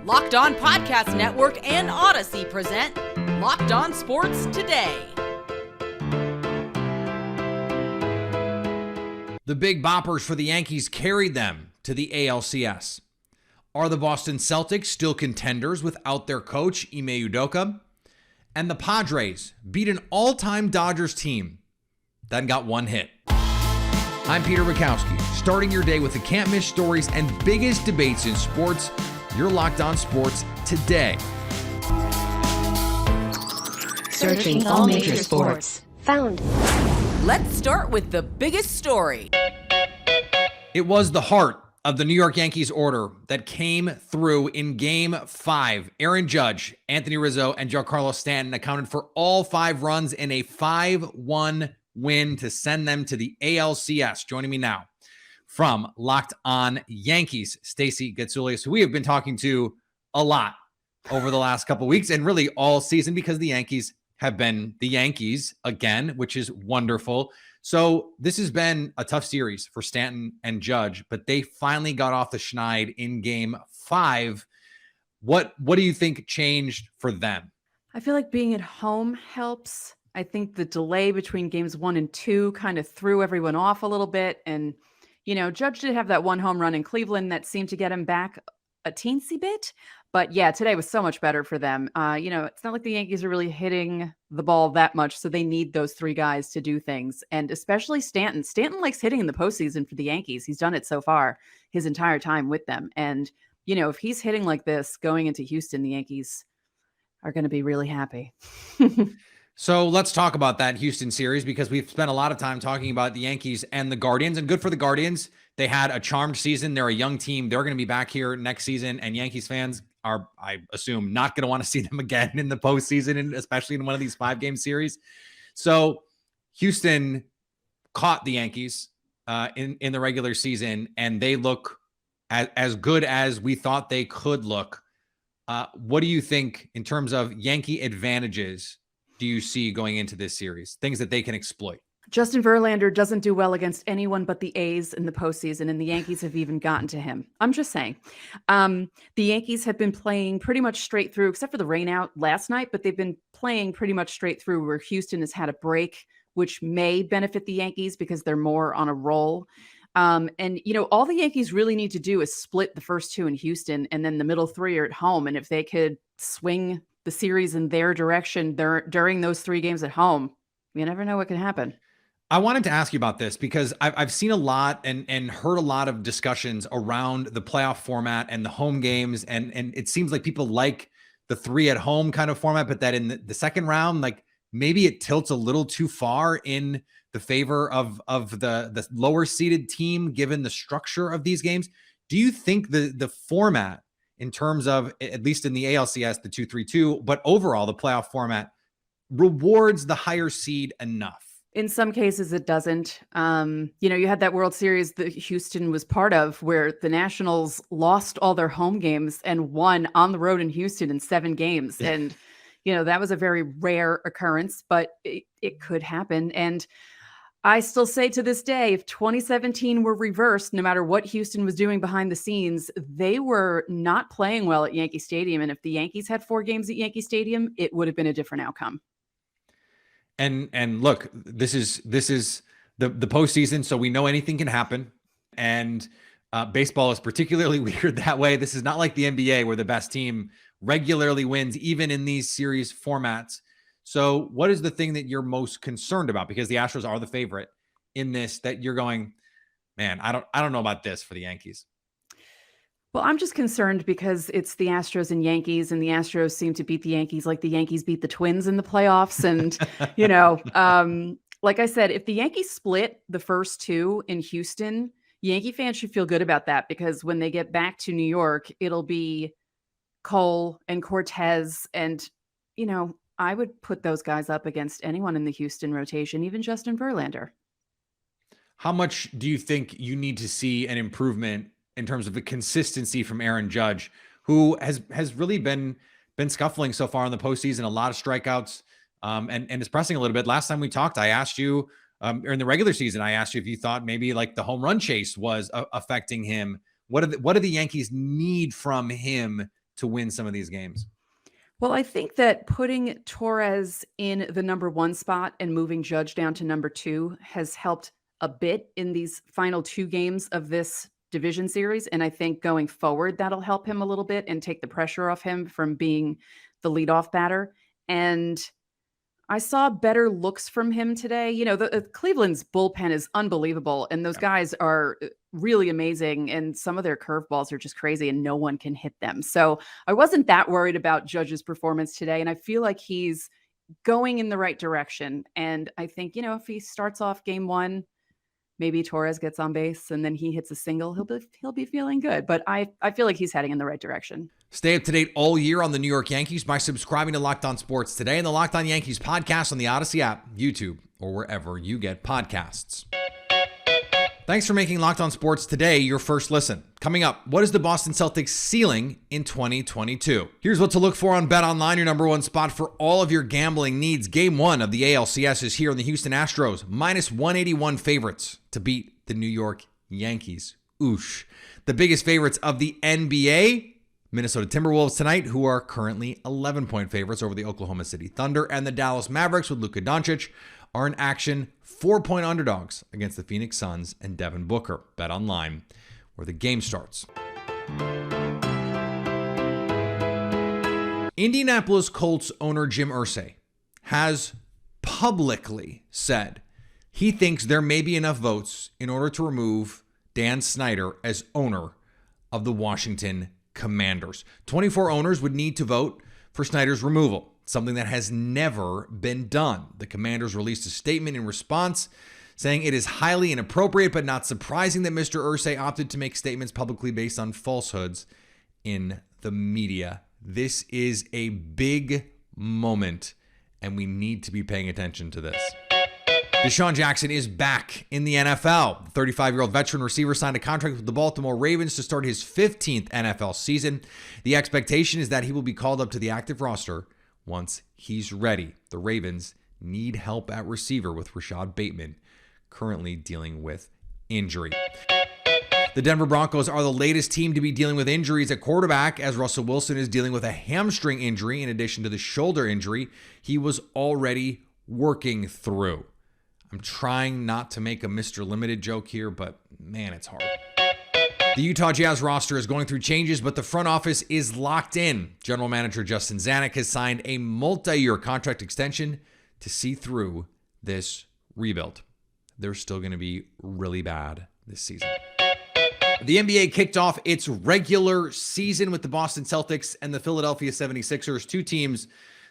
Locked On Podcast Network and Odyssey present Locked On Sports Today. The big boppers for the Yankees carried them to the ALCS. Are the Boston Celtics still contenders without their coach, Ime Udoka? And the Padres beat an all-time Dodgers team that got one hit. I'm Peter Bukowski, starting your day with the can't-miss stories and biggest debates in sports. You're Locked On Sports Today. Searching all major sports. Found. Let's start with the biggest story. It was the heart of the New York Yankees order that came through in Game 5. Aaron Judge, Anthony Rizzo, and Giancarlo Stanton accounted for all 5 runs in a 5-1 win to send them to the ALCS. Joining me now from Locked On Yankees, Stacey Getsoulias, who we have been talking to a lot over the last couple of weeks and really all season because the Yankees have been the Yankees again, which is wonderful. So this has been a tough series for Stanton and Judge, but they finally got off the schneid in Game 5. What do you think changed for them? I feel like being at home helps. I think the delay between games 1 and 2 kind of threw everyone off a little bit. And, you know, Judge did have that one home run in Cleveland that seemed to get him back a teensy bit. But yeah, today was so much better for them. It's not like the Yankees are really hitting the ball that much, so they need those 3 guys to do things. And especially Stanton. Stanton likes hitting in the postseason for the Yankees. He's done it so far his entire time with them. And, you know, if he's hitting like this going into Houston, the Yankees are going to be really happy. So let's talk about that Houston series because we've spent a lot of time talking about the Yankees and the Guardians, and good for the Guardians. They had a charmed season. They're a young team. They're going to be back here next season, and Yankees fans are, I assume, not going to want to see them again in the postseason, and especially in one of these 5-game series. So Houston caught the Yankees in the regular season, and they look as good as we thought they could look. What do you think in terms of Yankee advantages do you see going into this series? Things that they can exploit? Justin Verlander doesn't do well against anyone but the A's in the postseason, and the Yankees have even gotten to him. I'm just saying. The Yankees have been playing pretty much straight through, except for the rain out last night, but they've been playing pretty much straight through where Houston has had a break, which may benefit the Yankees because they're more on a roll. All the Yankees really need to do is split the first 2 in Houston, and then the middle 3 are at home. And if they could swing the series in their direction during those 3 games at home, you never know what can happen. I wanted to ask you about this because I've seen a lot and heard a lot of discussions around the playoff format and the home games. And it seems like people like the 3 at home kind of format, but that in the second round, like maybe it tilts a little too far in the favor of the lower seeded team, given the structure of these games. Do you think the format in terms of, at least in the ALCS, the 2-3-2, but overall the playoff format rewards the higher seed enough? In some cases, it doesn't. You had that World Series that Houston was part of where the Nationals lost all their home games and won on the road in Houston in 7 games. And, that was a very rare occurrence, but it could happen. And I still say to this day, if 2017 were reversed, no matter what Houston was doing behind the scenes, they were not playing well at Yankee Stadium. And if the Yankees had 4 games at Yankee Stadium, it would have been a different outcome. And look, this is the postseason, so we know anything can happen. And baseball is particularly weird that way. This is not like the NBA where the best team regularly wins, even in these series formats. So what is the thing that you're most concerned about? Because the Astros are the favorite in this, that you're going, man, I don't know about this for the Yankees. Well, I'm just concerned because it's the Astros and Yankees, and the Astros seem to beat the Yankees like the Yankees beat the Twins in the playoffs. And, like I said, if the Yankees split the first 2 in Houston, Yankee fans should feel good about that, because when they get back to New York, it'll be Cole and Cortez. And, I would put those guys up against anyone in the Houston rotation, even Justin Verlander. How much do you think you need to see an improvement in terms of the consistency from Aaron Judge, who has really been scuffling so far in the postseason, a lot of strikeouts, and is pressing a little bit. Last time we talked, I asked you, or in the regular season, I asked you if you thought maybe like the home run chase was affecting him. What do the Yankees need from him to win some of these games? Well, I think that putting Torres in the number 1 spot and moving Judge down to number 2 has helped a bit in these final 2 games of this division series. And I think going forward, that'll help him a little bit and take the pressure off him from being the leadoff batter. And I saw better looks from him today. You know, the Cleveland's bullpen is unbelievable, and those guys are really amazing. And some of their curveballs are just crazy, and no one can hit them. So I wasn't that worried about Judge's performance today, and I feel like he's going in the right direction. And I think, you know, if he starts off game 1, maybe Torres gets on base and then he hits a single, he'll be feeling good. But I feel like he's heading in the right direction. Stay up to date all year on the New York Yankees by subscribing to Locked On Sports Today and the Locked On Yankees podcast on the Odyssey app, YouTube, or wherever you get podcasts. Thanks for making Locked On Sports Today your first listen. Coming up, what is the Boston Celtics ceiling in 2022? Here's what to look for on BetOnline, your number 1 spot for all of your gambling needs. Game 1 of the ALCS is here on the Houston Astros, minus 181 favorites to beat the New York Yankees. Oosh. The biggest favorites of the NBA, Minnesota Timberwolves tonight, who are currently 11-point favorites over the Oklahoma City Thunder, and the Dallas Mavericks with Luka Doncic are in action 4-point underdogs against the Phoenix Suns and Devin Booker. BetOnline, where the game starts. Indianapolis Colts owner Jim Irsay has publicly said he thinks there may be enough votes in order to remove Dan Snyder as owner of the Washington Commanders. 24 owners would need to vote for Snyder's removal, something that has never been done. The Commanders released a statement in response saying it is highly inappropriate but not surprising that Mr. Irsay opted to make statements publicly based on falsehoods in the media. This is a big moment, and we need to be paying attention to this. DeSean Jackson is back in the NFL. The 35-year-old veteran receiver signed a contract with the Baltimore Ravens to start his 15th NFL season. The expectation is that he will be called up to the active roster once he's ready. The Ravens need help at receiver with Rashad Bateman currently dealing with injury. The Denver Broncos are the latest team to be dealing with injuries at quarterback, as Russell Wilson is dealing with a hamstring injury in addition to the shoulder injury he was already working through. I'm trying not to make a Mr. Limited joke here, but man, it's hard. The Utah Jazz roster is going through changes, but the front office is locked in. General manager Justin Zanik has signed a multi-year contract extension to see through this rebuild. They're still going to be really bad this season. The NBA kicked off its regular season with the Boston Celtics and the Philadelphia 76ers, two teams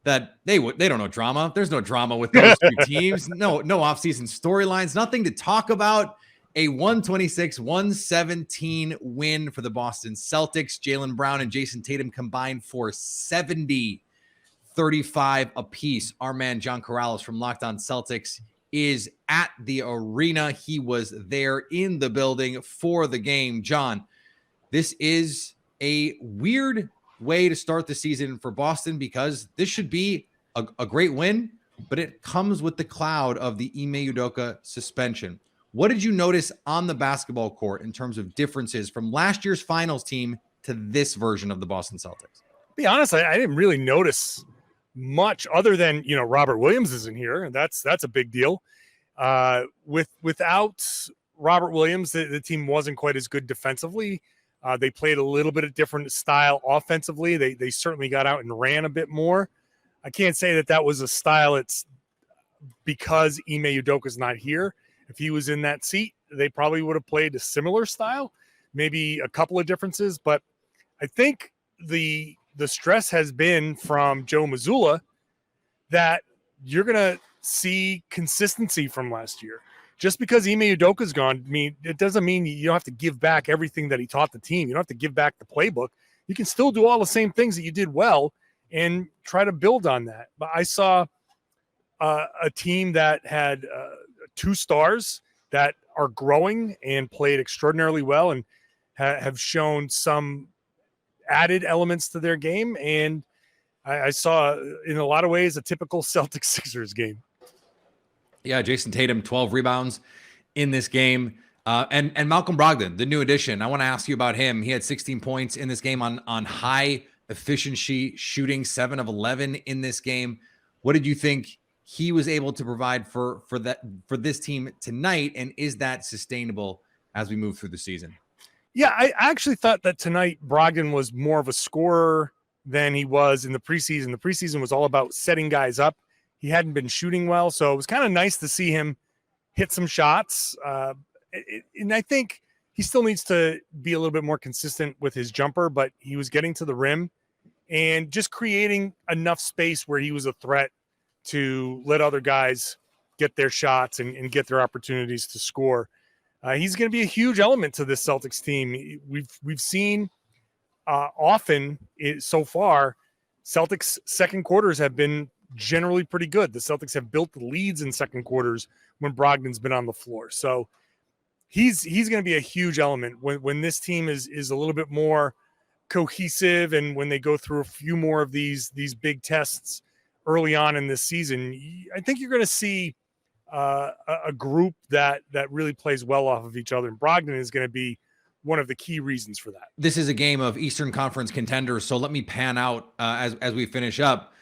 that they don't know drama. There's no drama with those two teams. No offseason storylines, nothing to talk about. A 126-117 win for the Boston Celtics. Jaylen Brown and Jayson Tatum combined for 70, 35 apiece. Our man John Corrales from Locked On Celtics is at the arena. He was there in the building for the game. John, this is a weird way to start the season for Boston because this should be a great win, but it comes with the cloud of the Ime Udoka suspension. What did you notice on the basketball court in terms of differences from last year's finals team to this version of the Boston Celtics? Be honest, I didn't really notice much other than, Robert Williams isn't here. That's a big deal. Without Robert Williams, the team wasn't quite as good defensively. They played a little bit of different style offensively. They certainly got out and ran a bit more. I can't say that was a style. It's because Ime Udoka's not here. If he was in that seat, they probably would have played a similar style, maybe a couple of differences. But I think the stress has been from Joe Mazzulla that you're going to see consistency from last year. Just because Ime Udoka's gone, it doesn't mean you don't have to give back everything that he taught the team. You don't have to give back the playbook. You can still do all the same things that you did well and try to build on that. But I saw a team that had two stars that are growing and played extraordinarily well and have shown some added elements to their game. And I saw, in a lot of ways, a typical Celtics Sixers game. Yeah, Jayson Tatum, 12 rebounds in this game. And Malcolm Brogdon, the new addition. I want to ask you about him. He had 16 points in this game on high efficiency, shooting 7 of 11 in this game. What did you think he was able to provide for this team tonight? And is that sustainable as we move through the season? Yeah, I actually thought that tonight Brogdon was more of a scorer than he was in the preseason. The preseason was all about setting guys up. He hadn't been shooting well, so it was kind of nice to see him hit some shots. And I think he still needs to be a little bit more consistent with his jumper, but he was getting to the rim and just creating enough space where he was a threat to let other guys get their shots and get their opportunities to score. He's going to be a huge element to this Celtics team. We've seen often so far, Celtics second quarters have been generally pretty good. The Celtics have built the leads in second quarters when Brogdon's been on the floor. So he's going to be a huge element when this team is a little bit more cohesive, and when they go through a few more of these big tests early on in this season. I think you're going to see a group that really plays well off of each other, and Brogdon is going to be one of the key reasons for that. This is a game of Eastern Conference contenders, so let me pan out as we finish up.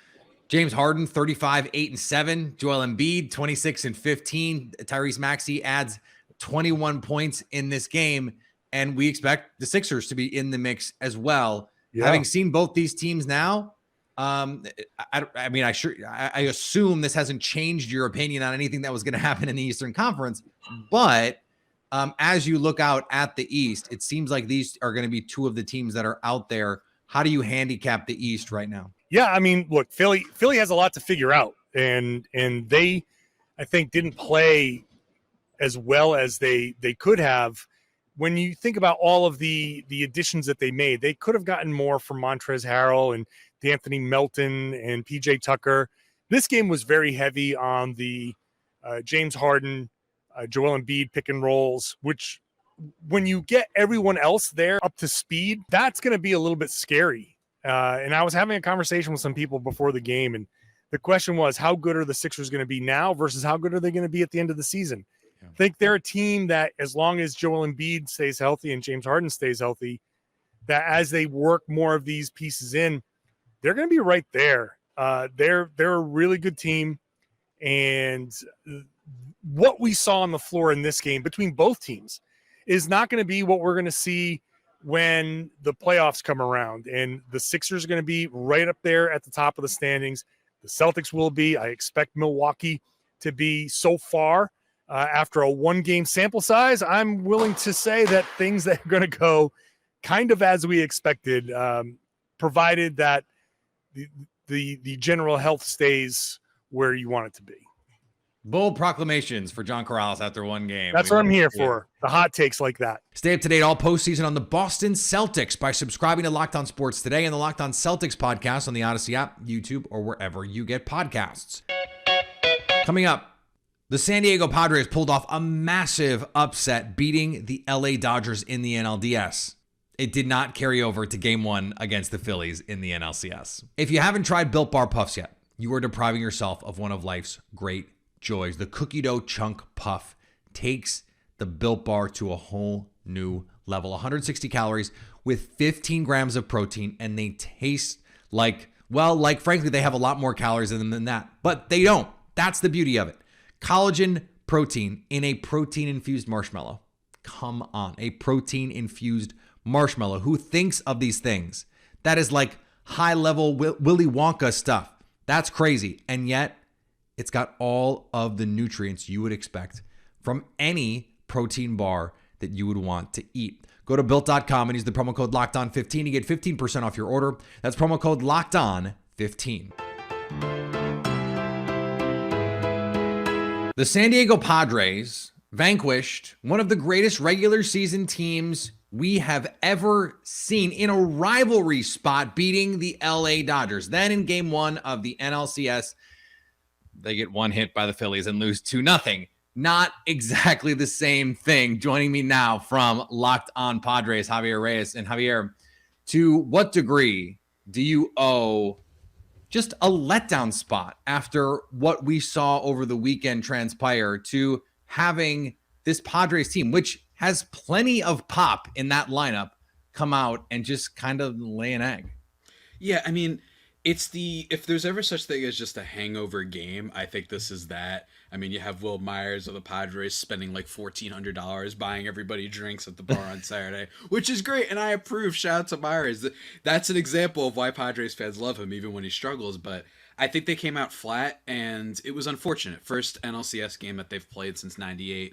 James Harden, 35, 8 and 7. Joel Embiid, 26 and 15. Tyrese Maxey adds 21 points in this game, and we expect the Sixers to be in the mix as well. Yeah. Having seen both these teams now, I assume this hasn't changed your opinion on anything that was going to happen in the Eastern Conference, but as you look out at the East, it seems like these are going to be two of the teams that are out there. How do you handicap the East right now? Yeah, I mean, look, Philly has a lot to figure out, and they, I think, didn't play as well as they could have. When you think about all of the additions that they made, they could have gotten more from Montrezl Harrell and D'Anthony Melton and PJ Tucker. This game was very heavy on the James Harden, Joel Embiid pick and rolls, which when you get everyone else there up to speed, that's going to be a little bit scary. And I was having a conversation with some people before the game, and the question was, how good are the Sixers going to be now versus how good are they going to be at the end of the season? Yeah. I think they're a team that, as long as Joel Embiid stays healthy and James Harden stays healthy, that as they work more of these pieces in, they're going to be right there. They're a really good team, and what we saw on the floor in this game between both teams is not going to be what we're going to see when the playoffs come around, and the Sixers are going to be right up there at the top of the standings. The Celtics will be. I expect Milwaukee to be so far after a one-game sample size. I'm willing to say that things that are going to go kind of as we expected, provided that the general health stays where you want it to be. Bold proclamations for John Corrales after one game. That's what I'm here for. The hot takes like that. Stay up to date all postseason on the Boston Celtics by subscribing to Locked On Sports Today and the Locked On Celtics podcast on the Odyssey app, YouTube, or wherever you get podcasts. Coming up, the San Diego Padres pulled off a massive upset, beating the LA Dodgers in the NLDS. It did not carry over to Game 1 against the Phillies in the NLCS. If you haven't tried Built Bar Puffs yet, you are depriving yourself of one of life's great joys. The cookie dough chunk puff takes the Built Bar to a whole new level. 160 calories with 15 grams of protein, and they taste like frankly, they have a lot more calories in them than that, but they don't. That's the beauty of it. Collagen protein in a protein-infused marshmallow. Come on, a protein-infused marshmallow. Who thinks of these things? That is like high-level Willy Wonka stuff. That's crazy, and yet it's got all of the nutrients you would expect from any protein bar that you would want to eat. Go to Built.com and use the promo code LOCKEDON15 to get 15% off your order. That's promo code LOCKEDON15. The San Diego Padres vanquished one of the greatest regular season teams we have ever seen in a rivalry spot, beating the LA Dodgers. Then in Game 1 of the NLCS, they get one hit by the Phillies and lose 2-0. Not exactly the same thing. Joining me now from Locked On Padres, Javier Reyes. And Javier, to what degree do you owe just a letdown spot after what we saw over the weekend transpire to having this Padres team, which has plenty of pop in that lineup, come out and just kind of lay an egg? Yeah, I mean, if there's ever such thing as just a hangover game, I think this is that. I mean, you have Will Myers of the Padres spending like $1,400 buying everybody drinks at the bar on Saturday, which is great, and I approve. Shout out to Myers. That's an example of why Padres fans love him, even when he struggles. But I think they came out flat, and it was unfortunate. First NLCS game that they've played since '98,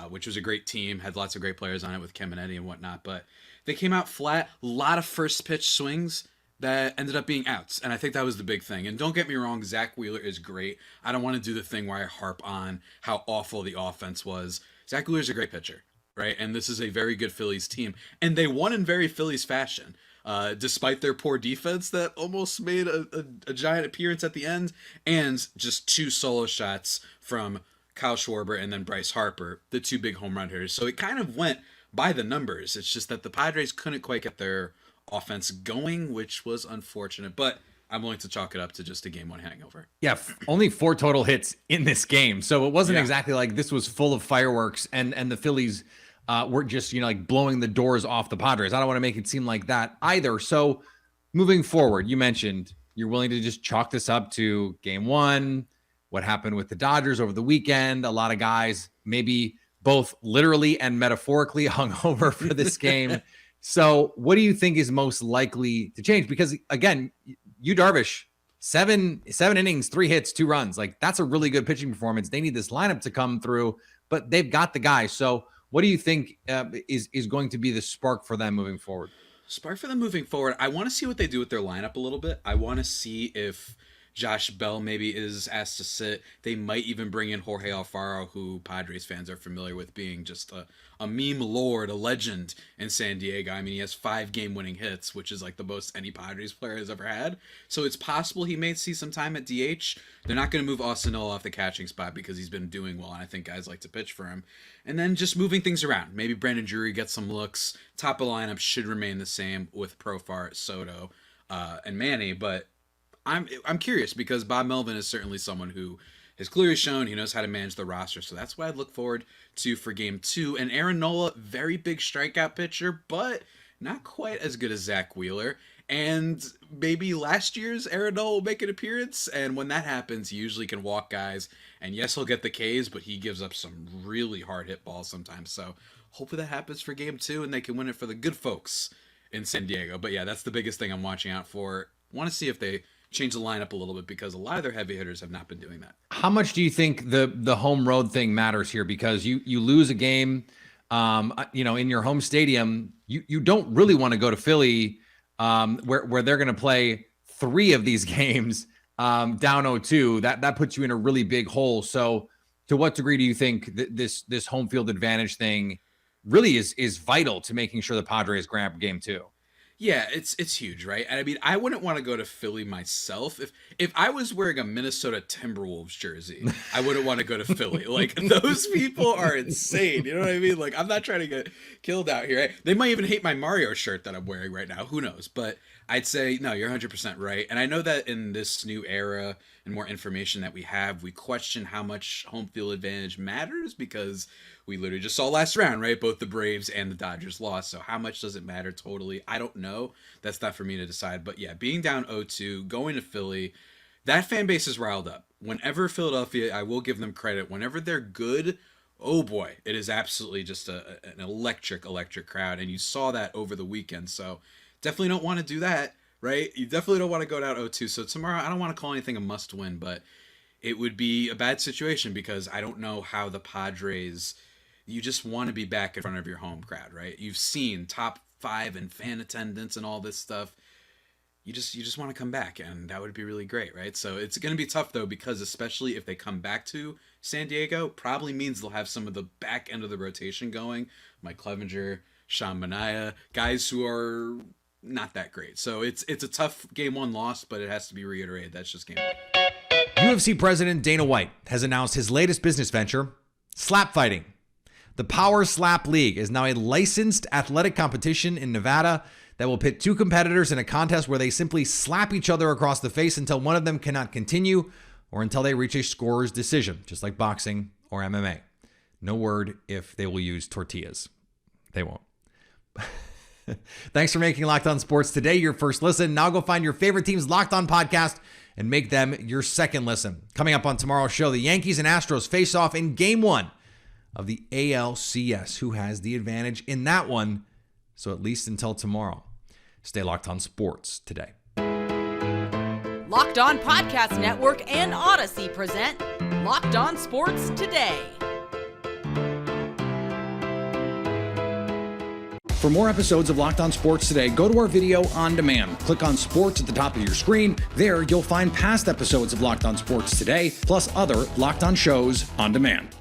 which was a great team, had lots of great players on it with Caminiti and whatnot. But they came out flat. A lot of first pitch swings that ended up being outs. And I think that was the big thing. And don't get me wrong, Zach Wheeler is great. I don't want to do the thing where I harp on how awful the offense was. Zach Wheeler's a great pitcher, right? And this is a very good Phillies team. And they won in very Phillies fashion. Despite their poor defense that almost made a giant appearance at the end, and just 2 solo shots from Kyle Schwarber and then Bryce Harper, the 2 big home run hitters. So it kind of went by the numbers. It's just that the Padres couldn't quite get their offense going, which was unfortunate, but I'm willing to chalk it up to just a game 1 hangover. Yeah, only 4 total hits in this game, so it wasn't exactly like this was full of fireworks and the Phillies were just like blowing the doors off the Padres. I don't want to make it seem like that either. So moving forward, you mentioned you're willing to just chalk this up to game 1, what happened with the Dodgers over the weekend. A lot of guys maybe both literally and metaphorically hungover for this game. So what do you think is most likely to change? Because again, Yu Darvish, 7 innings, 3 hits, 2 runs. Like, that's a really good pitching performance. They need this lineup to come through, but they've got the guy. So what do you think is going to be the spark for them moving forward? Spark for them moving forward, I want to see what they do with their lineup a little bit. I want to see if Josh Bell maybe is asked to sit. They might even bring in Jorge Alfaro, who Padres fans are familiar with being just a meme lord, a legend in San Diego. I mean, he has 5 game-winning hits, which is like the most any Padres player has ever had. So it's possible he may see some time at DH. They're not going to move Austin Nola off the catching spot because he's been doing well, and I think guys like to pitch for him. And then just moving things around. Maybe Brandon Drury gets some looks. Top of the lineup should remain the same with Profar, Soto, and Manny, but I'm curious because Bob Melvin is certainly someone who has clearly shown he knows how to manage the roster. So that's what I'd look forward to for game 2. And Aaron Nola, very big strikeout pitcher, but not quite as good as Zach Wheeler. And maybe last year's Aaron Nola will make an appearance. And when that happens, he usually can walk guys. And yes, he'll get the Ks, but he gives up some really hard hit balls sometimes. So hopefully that happens for game 2 and they can win it for the good folks in San Diego. But yeah, that's the biggest thing I'm watching out for. Want to see if they change the lineup a little bit because a lot of their heavy hitters have not been doing that. How much do you think the home road thing matters here? Because you lose a game, in your home stadium, you don't really want to go to Philly, where they're going to play 3 of these games down 0-2. That puts you in a really big hole. So to what degree do you think this home field advantage thing really is vital to making sure the Padres grab game 2? Yeah, it's huge, right? And I mean, I wouldn't want to go to Philly myself. If I was wearing a Minnesota Timberwolves jersey, I wouldn't want to go to Philly. Like, those people are insane. You know what I mean? Like, I'm not trying to get killed out here. Right? They might even hate my Mario shirt that I'm wearing right now. Who knows? But I'd say, no, you're 100% right. And I know that in this new era and more information that we have, we question how much home field advantage matters because we literally just saw last round, right? Both the Braves and the Dodgers lost. So how much does it matter totally? I don't know. That's not for me to decide. But yeah, being down 0-2, going to Philly, that fan base is riled up. Whenever Philadelphia, I will give them credit, whenever they're good, oh boy, it is absolutely just an electric crowd. And you saw that over the weekend. So definitely don't want to do that, right? You definitely don't want to go down 0-2. So tomorrow, I don't want to call anything a must win, but it would be a bad situation because I don't know how the Padres, you just want to be back in front of your home crowd, right? You've seen top 5 and fan attendance and all this stuff. You just want to come back, and that would be really great, right? So it's going to be tough, though, because especially if they come back to San Diego, probably means they'll have some of the back end of the rotation going. Mike Clevenger, Sean Manaea, guys who are not that great. So it's a tough game 1 loss, but it has to be reiterated. That's just game 1. UFC President Dana White has announced his latest business venture, slap fighting. The Power Slap League is now a licensed athletic competition in Nevada that will pit 2 competitors in a contest where they simply slap each other across the face until one of them cannot continue or until they reach a scorer's decision, just like boxing or MMA. No word if they will use tortillas. They won't. Thanks for making Locked On Sports Today your first listen. Now go find your favorite team's Locked On podcast and make them your second listen. Coming up on tomorrow's show, the Yankees and Astros face off in Game 1 of the ALCS. Who has the advantage in that one? So at least until tomorrow, stay locked on sports today. Locked On Podcast Network and Odyssey present Locked On Sports Today. For more episodes of Locked On Sports Today, go to our video on demand. Click on Sports at the top of your screen. There, you'll find past episodes of Locked On Sports Today, plus other Locked On shows on demand.